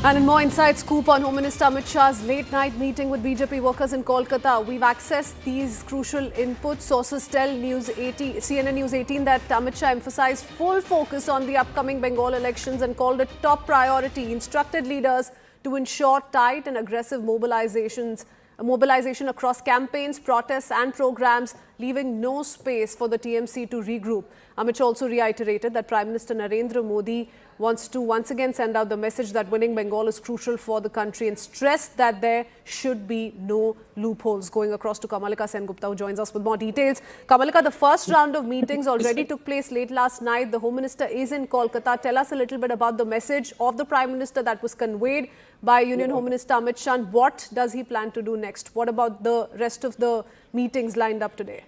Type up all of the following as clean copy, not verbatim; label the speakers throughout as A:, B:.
A: And in more inside scoop on Home Minister Amit Shah's late-night meeting with BJP workers in Kolkata, we've accessed these crucial inputs. Sources tell CNN News 18 that Amit Shah emphasized full focus on the upcoming Bengal elections and called it top priority. He instructed leaders to ensure tight and aggressive mobilization across campaigns, protests and programs, leaving no space for the TMC to regroup. Amit Shah also reiterated that Prime Minister Narendra Modi wants to once again send out the message that winning Bengal is crucial for the country and stressed that there should be no loopholes. Going across to Kamalika Sengupta, who joins us with more details. Kamalika, the first round of meetings already took place late last night. The Home Minister is in Kolkata. Tell us a little bit about the message of the Prime Minister that was conveyed by Union Home Minister Amit Shah. What does he plan to do next? What about the rest of the meetings lined up today?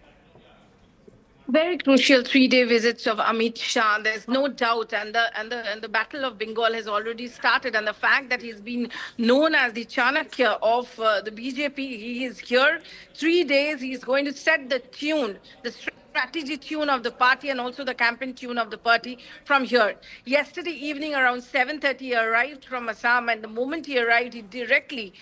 B: Very crucial 3-day visits of Amit Shah. There's no doubt, and the Battle of Bengal has already started. And the fact that he's been known as the Chanakya of the BJP, he is here 3 days. He's going to set the tune, the strategy tune of the party and also the campaign tune of the party from here. Yesterday evening around 7:30 he arrived from Assam, and the moment he arrived he directly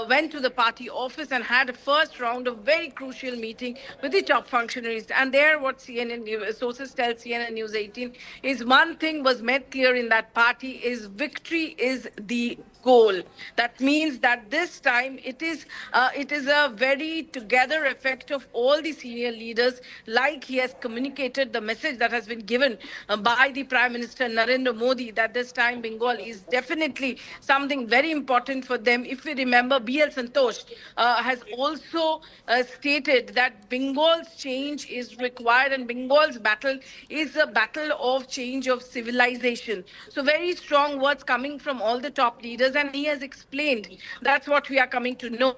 B: went to the party office and had a first round of very crucial meeting with the top functionaries. And there what CNN sources tell CNN News 18 is one thing was made clear in that party is victory is the goal. That means that this time it is a very together effect of all the senior leaders, like he has communicated the message that has been given by the Prime Minister Narendra Modi that this time Bengal is definitely something very important for them. If we remember, BL Santosh has also stated that Bengal's change is required and Bengal's battle is a battle of change of civilization. So very strong words coming from all the top leaders, and he has explained that's what we are coming to know,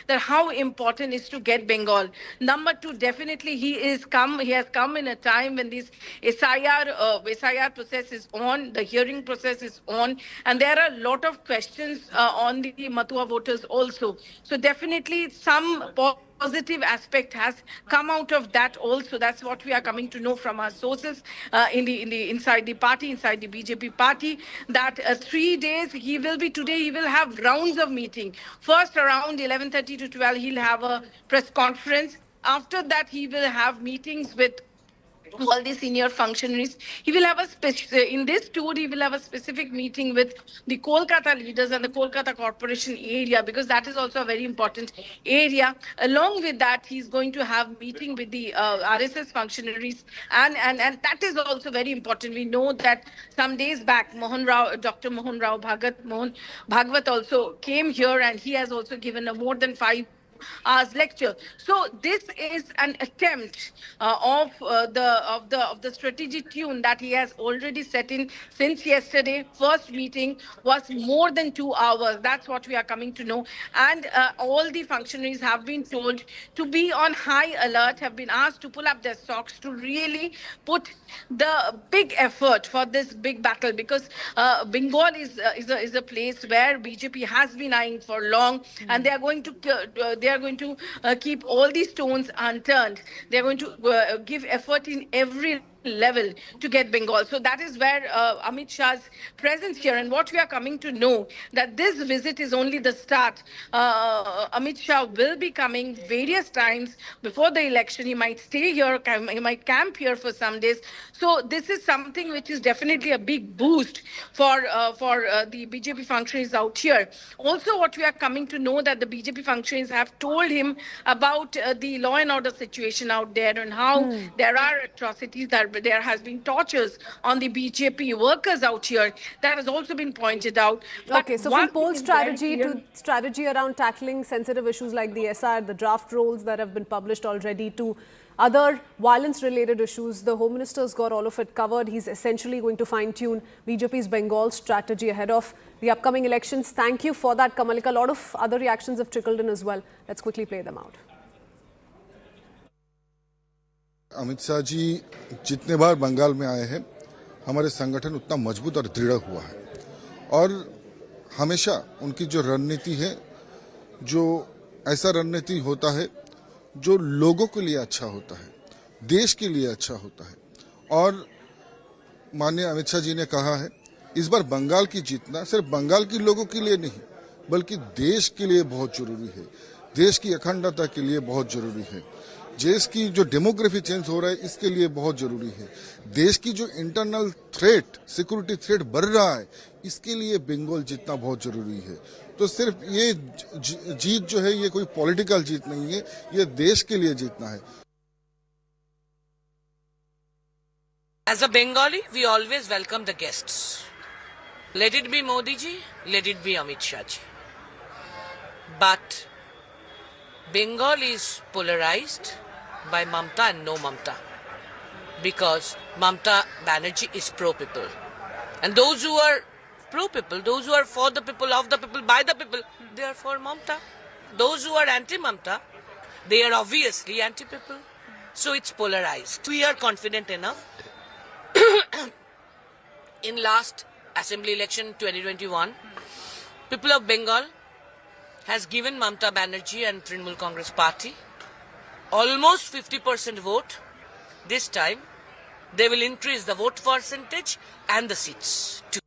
B: that how important is to get Bengal. Number two, definitely he has come in a time when this SIR process is on, the hearing process is on, and there are a lot of questions on the Matua voters also. So definitely some positive aspect has come out of that also. That's what we are coming to know from our sources inside the party, inside the BJP party, that 3 days today he will have rounds of meeting. First around 11:30 to 12 he'll have a press conference. After that he will have meetings with all the senior functionaries. He will have in this tour he will have a specific meeting with the Kolkata leaders and the Kolkata corporation area, because that is also a very important area. Along with that, he's going to have meeting with the RSS functionaries, and that is also very important. We know that some days back Dr. Mohan Rao Bhagwat also came here, and he has also given a more than 5 hours lecture. So this is an attempt of the strategy tune that he has already set in since yesterday. First meeting was more than 2 hours. That's what we are coming to know. And all the functionaries have been told to be on high alert, have been asked to pull up their socks to really put the big effort for this big battle, because Bengal is a place where BJP has been eyeing for long, and they are going to keep all these stones unturned. They are going to give effort in every level to get Bengal. So that is where Amit Shah's presence here, and what we are coming to know, that this visit is only the start. Amit Shah will be coming various times before the election. He might stay here, he might camp here for some days. So this is something which is definitely a big boost for the BJP functionaries out here. Also, what we are coming to know, that the BJP functionaries have told him about the law and order situation out there, and how there are atrocities, that there has been tortures on the BJP workers out here. That has also been pointed out.
A: Okay, so from poll strategy to strategy around tackling sensitive issues like the SR, the draft rolls that have been published already, to other violence-related issues, the Home Minister's got all of it covered. He's essentially going to fine-tune BJP's Bengal strategy ahead of the upcoming elections. Thank you for that, Kamalika. A lot of other reactions have trickled in as well. Let's quickly play them out.
C: Amit Shah ji जितने बार बंगाल में आए हैं, हमारे संगठन उतना मजबूत और दृढ़ हुआ है, और हमेशा उनकी जो रणनीति है, जो ऐसा रणनीति होता है जो लोगों के लिए अच्छा होता है, देश के लिए अच्छा होता है, और माननीय अमित शाह जी ने कहा है, इस बार बंगाल की जीतना सिर्फ बंगाल के लोगों के लिए नहीं बल्कि देश के लिए बहुत जरूरी है, देश की अखंडता के लिए बहुत जरूरी है, देश की जो डेमोग्राफी चेंज हो रहा है इसके लिए बहुत जरूरी है, देश की जो इंटरनल थ्रेट सिक्योरिटी थ्रेट बढ़ रहा है इसके लिए बंगाल जीतना बहुत जरूरी है। तो सिर्फ ये जीत जो है ये कोई पॉलिटिकल जीत नहीं है, ये देश के लिए जीतना है।
D: As a Bengali, we always welcome the guests. Let it be Modi ji, let it be Amit Shah ji. But Bengal is polarized by Mamta and no Mamta. Because Mamta Banerjee is pro-people. And those who are pro-people, those who are for the people, of the people, by the people, they are for Mamta. Those who are anti-Mamta, they are obviously anti-people. So it's polarized. We are confident enough. In last assembly election 2021, people of Bengal has given Mamta Banerjee and Trinamool Congress party almost 50% vote. This time, they will increase the vote percentage and the seats too.